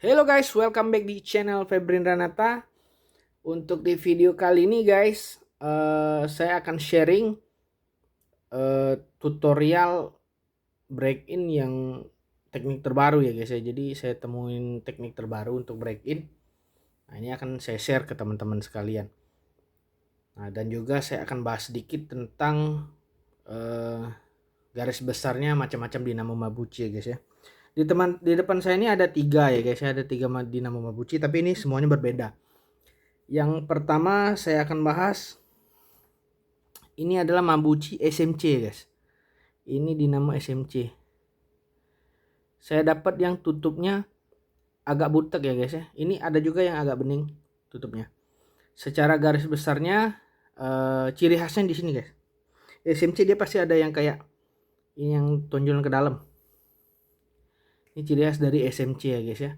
Hello guys, welcome back di channel Febrin Ranata. Untuk di video kali ini guys, saya akan sharing tutorial break in yang teknik terbaru ya guys ya. Jadi saya temuin teknik terbaru untuk break in. Nah, ini akan saya share ke teman-teman sekalian. Nah, dan juga saya akan bahas sedikit tentang garis besarnya macam-macam dinamo Mabuchi ya guys ya. Di depan saya ini ada 3 ya guys ya, ada 3 dinamo Mabuchi, tapi ini semuanya berbeda. Yang pertama saya akan bahas ini adalah Mabuchi SMC guys. Ini dinamo SMC. Saya dapat yang tutupnya agak butek ya guys ya. Ini ada juga yang agak bening tutupnya. Secara garis besarnya ciri khasnya di sini guys. SMC dia pasti ada yang kayak ini yang tonjolan ke dalam. Ini ciri khas dari SMC ya guys ya.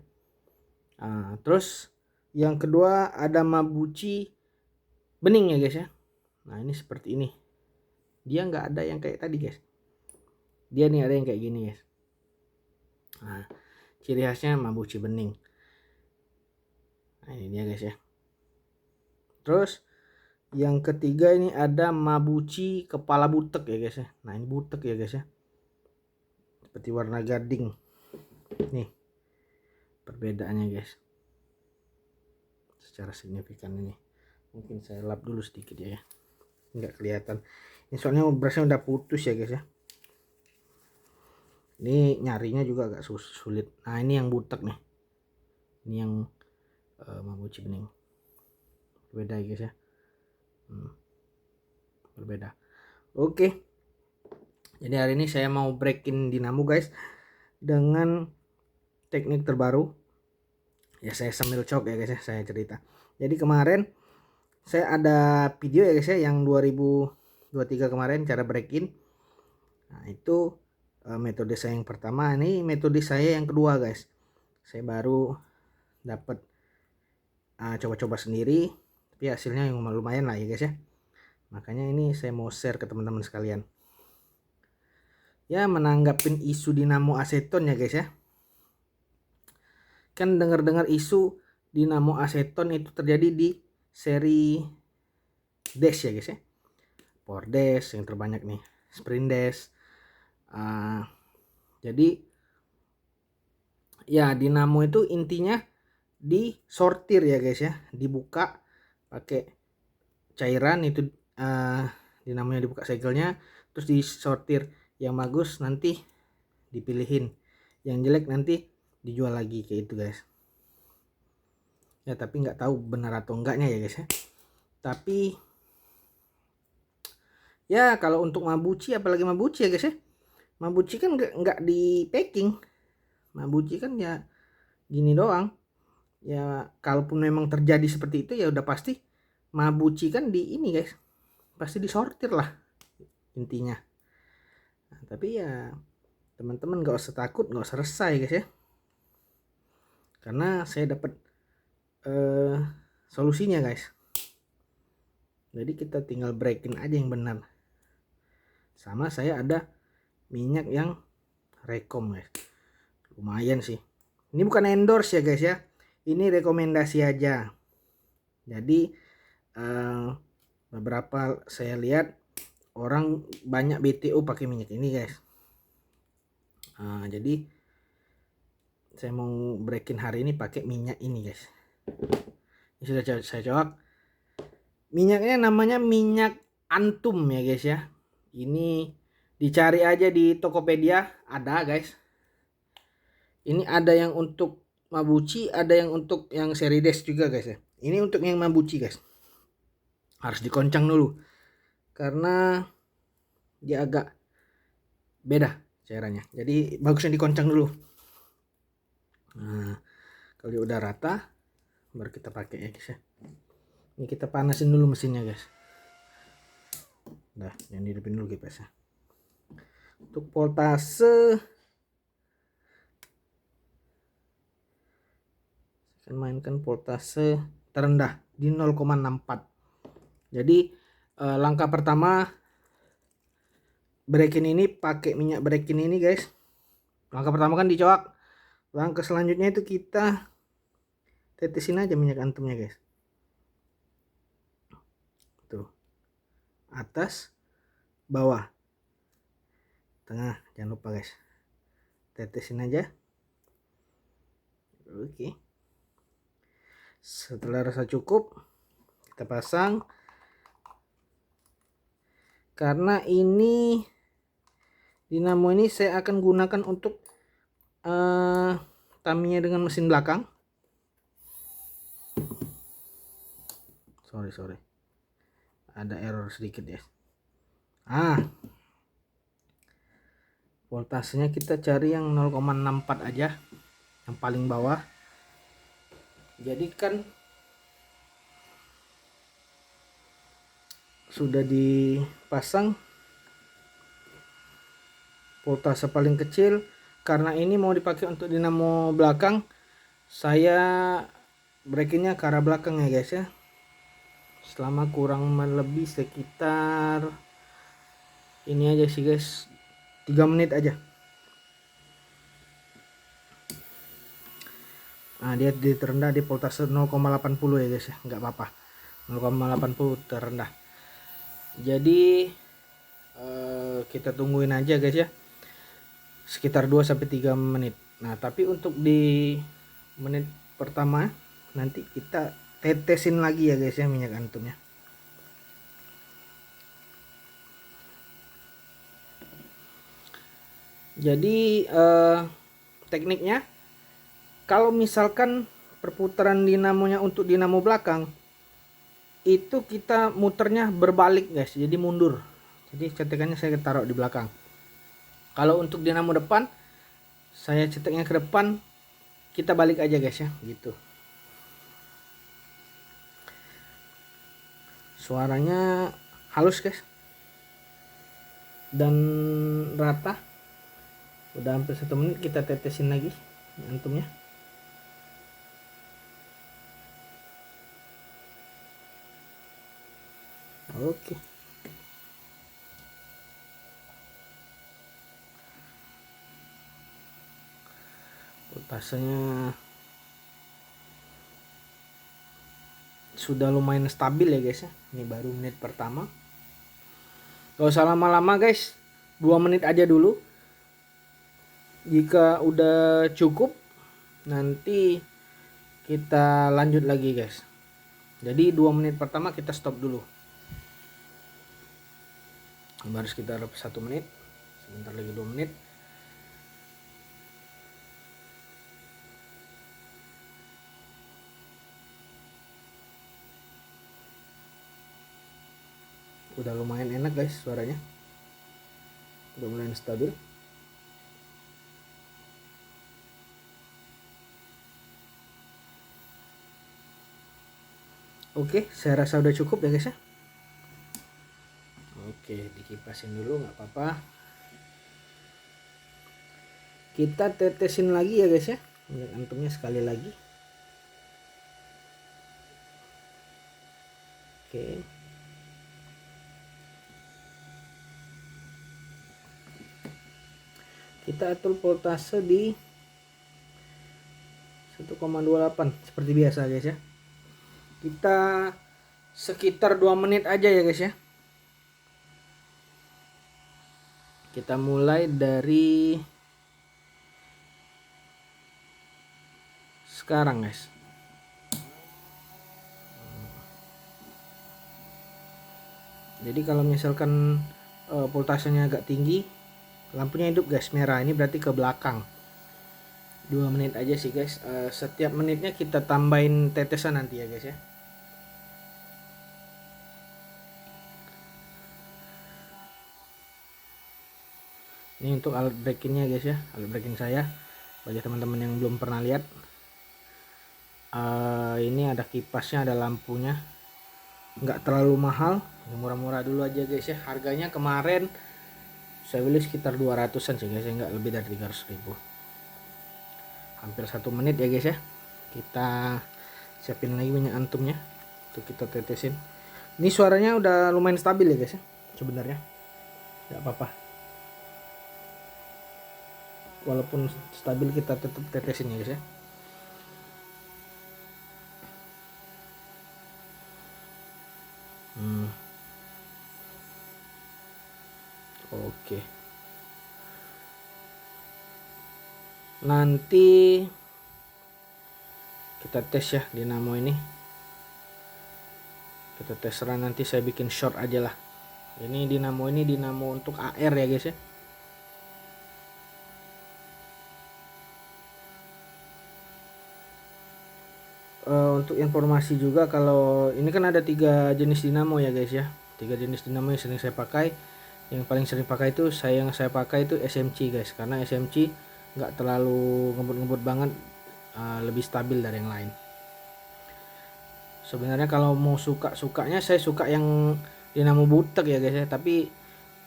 Nah, terus yang kedua ada Mabuchi bening ya guys ya. Nah ini seperti ini. Dia nggak ada yang kayak tadi guys. Dia nih ada yang kayak gini guys. Nah ciri khasnya Mabuchi bening. Nah ini dia guys ya. Terus yang ketiga ini ada Mabuchi kepala butek ya guys ya. Nah ini butek ya guys ya. Seperti warna gading. Nih perbedaannya guys. Secara signifikan ini. Mungkin saya lap dulu sedikit ya. Nggak kelihatan. Ini soalnya berasnya udah putus ya guys ya. Ini nyarinya juga agak sulit. Nah ini yang butek nih. Ini yang Mabuchi bening. Berbeda ya guys ya. Berbeda. Oke. Jadi hari ini saya mau breakin dinamo guys dengan teknik terbaru. Ya saya sambil cok ya guys ya, saya cerita. Jadi kemarin saya ada video ya guys ya yang 2023 kemarin cara breakin. Nah itu metode saya yang pertama, ini metode saya yang kedua guys. Saya baru dapat coba-coba sendiri, tapi hasilnya yang lumayan lah ya guys ya. Makanya ini saya mau share ke teman-teman sekalian. Ya menanggapin isu dinamo aseton ya guys ya. Kan dengar-dengar isu dinamo aseton itu terjadi di seri dash ya guys ya. Power dash yang terbanyak nih, sprint dash. Jadi ya dinamo itu intinya disortir ya guys ya, dibuka pakai cairan itu, dinamonya dibuka segelnya, terus disortir yang bagus nanti dipilihin, yang jelek nanti dijual lagi kayak itu guys ya. Tapi nggak tahu benar atau enggaknya ya guys ya. Tapi ya kalau untuk Mabuchi, apalagi Mabuchi ya guys ya, Mabuchi kan nggak di packing. Mabuchi kan ya gini doang ya. Kalaupun memang terjadi seperti itu ya udah pasti Mabuchi kan di ini guys, pasti disortir lah intinya. Nah, tapi ya teman-teman gak usah takut, gak usah resah ya guys ya, karena saya dapat solusinya guys. Jadi kita tinggal breakin aja yang benar. Sama saya ada minyak yang rekom guys, lumayan sih. Ini bukan endorse ya guys ya, ini rekomendasi aja. Jadi beberapa saya lihat orang banyak BTO pakai minyak ini guys. Jadi saya mau breakin hari ini pakai minyak ini guys. Ini sudah saya coba. Minyaknya namanya minyak antum ya guys ya. Ini dicari aja di Tokopedia, ada guys. Ini ada yang untuk Mabuchi, ada yang untuk yang seri dash juga guys ya. Ini untuk yang Mabuchi guys. Harus dikoncang dulu karena dia agak beda cairannya. Jadi bagusnya dikoncang dulu. Nah, kalau udah rata baru kita pakai ya guys ya. Ini kita panasin dulu mesinnya guys. Nah, yang dihidupin dulu kipasnya. Untuk voltase saya mainkan voltase terendah di 0,64. Jadi langkah pertama breakin ini pakai minyak breakin ini guys. Langkah pertama kan dicoak. Langkah selanjutnya itu kita tetesin aja minyak antumnya guys. Tuh, atas, bawah, tengah, jangan lupa guys. Tetesin aja. Oke. Setelah rasa cukup, kita pasang. Karena ini dinamo ini saya akan gunakan untuk Tamiya dengan mesin belakang. Sorry, ada error sedikit ya. Voltasenya kita cari yang 0,64 aja, yang paling bawah. Jadi kan sudah dipasang voltase paling kecil. Karena ini mau dipakai untuk dinamo belakang, saya breakingnya ke arah belakang ya guys ya, selama kurang lebih sekitar ini aja sih guys, 3 menit aja. Nah, dia terendah di voltase 0,80 ya guys ya, nggak apa-apa, 0,80 terendah. Jadi kita tungguin aja guys ya, sekitar 2-3 menit. Nah, tapi untuk di menit pertama nanti kita tetesin lagi ya guys ya minyak antumnya. Jadi tekniknya, kalau misalkan perputaran dinamonya untuk dinamo belakang itu kita muternya berbalik guys, jadi mundur. Jadi cetekannya saya taruh di belakang. Kalau untuk dinamo depan, saya ceteknya ke depan, kita balik aja guys ya, gitu. Suaranya halus guys, dan rata. Udah hampir 1 menit, kita tetesin lagi antumnya. Oke. Voltasenya sudah lumayan stabil ya guys ya. Ini baru menit pertama. Gak usah lama-lama guys, 2 menit aja dulu. Jika udah cukup, nanti kita lanjut lagi guys. Jadi 2 menit pertama kita stop dulu. Baru sekitar 1 menit. Sebentar lagi 2 menit. Udah lumayan enak guys suaranya. Udah mulai stabil. Oke, saya rasa udah cukup ya guys ya. Oke, dikipasin dulu nggak apa-apa. Kita tetesin lagi ya guys ya minyak antumnya sekali lagi. Oke. Kita atur voltase di 1,28 seperti biasa guys ya. Kita sekitar 2 menit aja ya guys ya. Kita mulai dari sekarang guys. Jadi kalau misalkan voltasenya agak tinggi, lampunya hidup guys, merah, ini berarti ke belakang. 2 menit aja sih guys. Setiap menitnya kita tambahin tetesan nanti ya guys ya. Ini untuk alat breakingnya guys ya, alat breaking saya. Bagi teman-teman yang belum pernah lihat, ini ada kipasnya, ada lampunya, nggak terlalu mahal, yang murah-murah dulu aja guys ya. Harganya kemarin saya beli sekitar 200-an sih guys ya, nggak lebih dari 300.000. Hampir 1 menit ya guys ya. Kita siapin lagi minyak antumnya untuk kita tetesin. Ini suaranya udah lumayan stabil ya guys ya sebenarnya, nggak apa-apa. Walaupun stabil kita tetap tetesin ya guys ya. Oke. Nanti kita tes ya dinamo ini. Kita tes run, nanti saya bikin short aja lah. Ini dinamo untuk AR ya guys ya. Untuk informasi juga, kalau ini kan ada 3 jenis dinamo ya guys ya. 3 jenis dinamo yang sering saya pakai. Yang paling sering pakai itu yang saya pakai itu SMC guys, karena SMC nggak terlalu ngebut-ngebut banget, lebih stabil dari yang lain. Sebenarnya kalau mau sukanya saya suka yang dinamo butek ya guys ya, tapi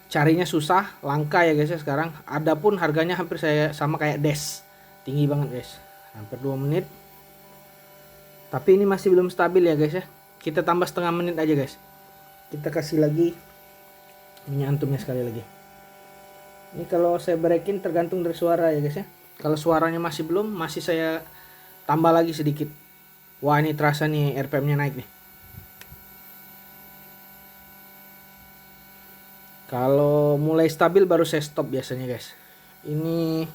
carinya susah, langka ya guys ya sekarang. Adapun harganya hampir saya sama kayak Des, tinggi banget guys, hampir 2 menit. Tapi ini masih belum stabil ya guys ya. Kita tambah setengah menit aja guys. Kita kasih lagi minyak antumnya sekali lagi. Ini kalau saya breakin tergantung dari suara ya guys ya. Kalau suaranya masih belum, masih saya tambah lagi sedikit. Wah, ini terasa nih RPM-nya naik nih. Kalau mulai stabil baru saya stop biasanya guys. Ini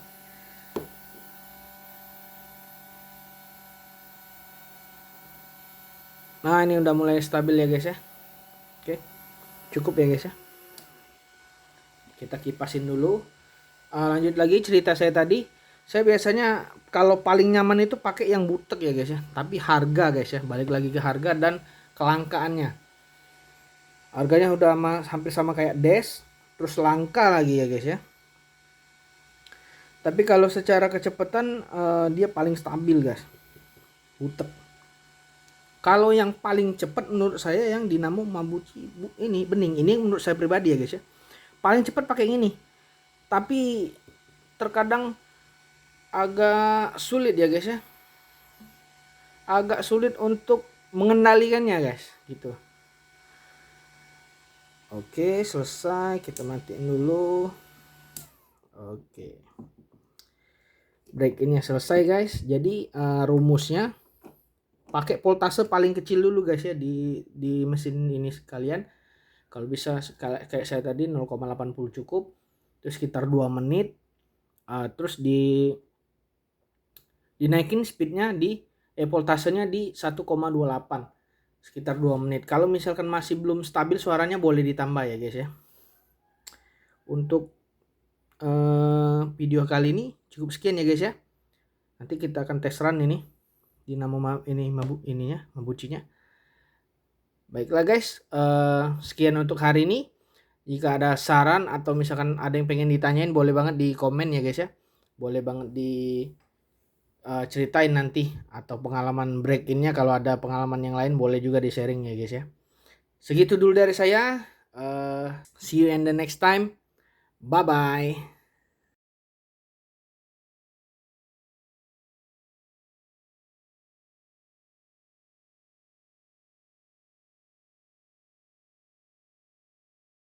nah, ini udah mulai stabil ya guys ya. Oke. Cukup ya guys ya. Kita kipasin dulu. Lanjut lagi cerita saya tadi. Saya biasanya kalau paling nyaman itu pakai yang butek ya guys ya. Tapi harga guys ya, balik lagi ke harga dan kelangkaannya. Harganya udah hampir sama kayak Des, terus langka lagi ya guys ya. Tapi kalau secara kecepatan dia paling stabil guys, butek. Kalau yang paling cepat menurut saya yang dinamo Mabuchi ini bening, ini menurut saya pribadi ya guys ya, paling cepat pakai yang ini. Tapi terkadang agak sulit ya guys ya, agak sulit untuk mengendalikannya guys gitu. Oke, selesai, kita matiin dulu. Oke, break ini selesai guys. Jadi rumusnya pakai voltase paling kecil dulu guys ya di mesin ini sekalian. Kalau bisa kayak saya tadi 0,80 cukup. Terus sekitar 2 menit. Terus dinaikin speednya voltasenya di 1,28 sekitar 2 menit. Kalau misalkan masih belum stabil suaranya boleh ditambah ya guys ya. Untuk video kali ini cukup sekian ya guys ya. Nanti kita akan tes run ini dinamo Mabuchinya. Baiklah guys, sekian untuk hari ini. Jika ada saran atau misalkan ada yang pengen ditanyain, boleh banget di komen ya guys ya. Boleh banget di ceritain nanti, atau pengalaman break-innya kalau ada pengalaman yang lain boleh juga di sharing ya guys ya. Segitu dulu dari saya. See you in the next time. Bye bye.